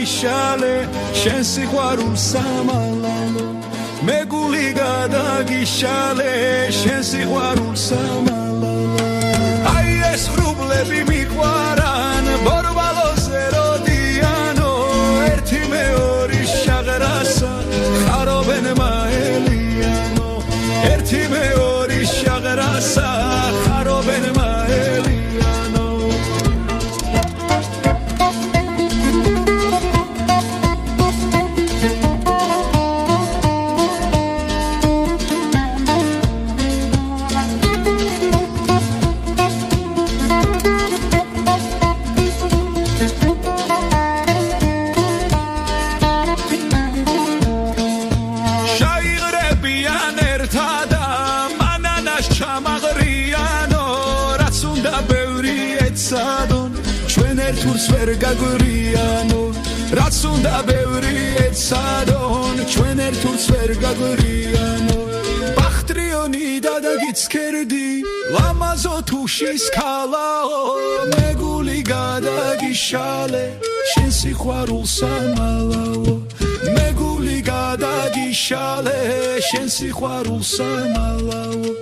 გადაგიშალე შენ სიყვარულს სამალავო მე გული გადაგიშალე შენ სიყვარულს სამალავო აი ეს ღრუბლები მიყვარან ბორბალოზე როდიანო ერთი მეორის შაღრასა ხარობენ მაელიანო ერთი მეორის შაღრასა ხარობენ მაელიანო თურს ვერ გაგვირიანო რაც უნდა ბევრი ეცადონ ჩვენ ერთურს ვერ გაგვირიანო ბახტრიონი დადაგიცქერდი ლამაზო თუშის ქალაო მე გული გადაგიშალე შენ სიყვარულს ამალავო მე გული გადაგიშალე შენ სიყვარულს ამალავო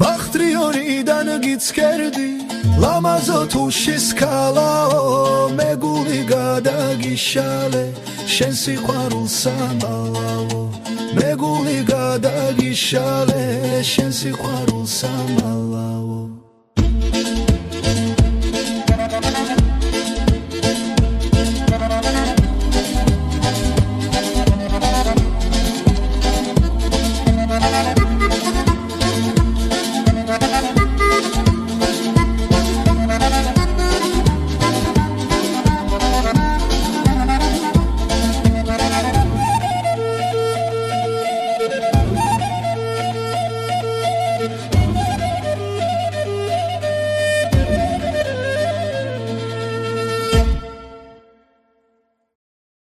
ბახტრიონიდან გიცქერდი ლამაზო თუშის ქალაო მე გული გადაგიშალე შენ სიყვარულს ამალავო მე გული გადაგიშალე შენ სიყვარულს ამალავო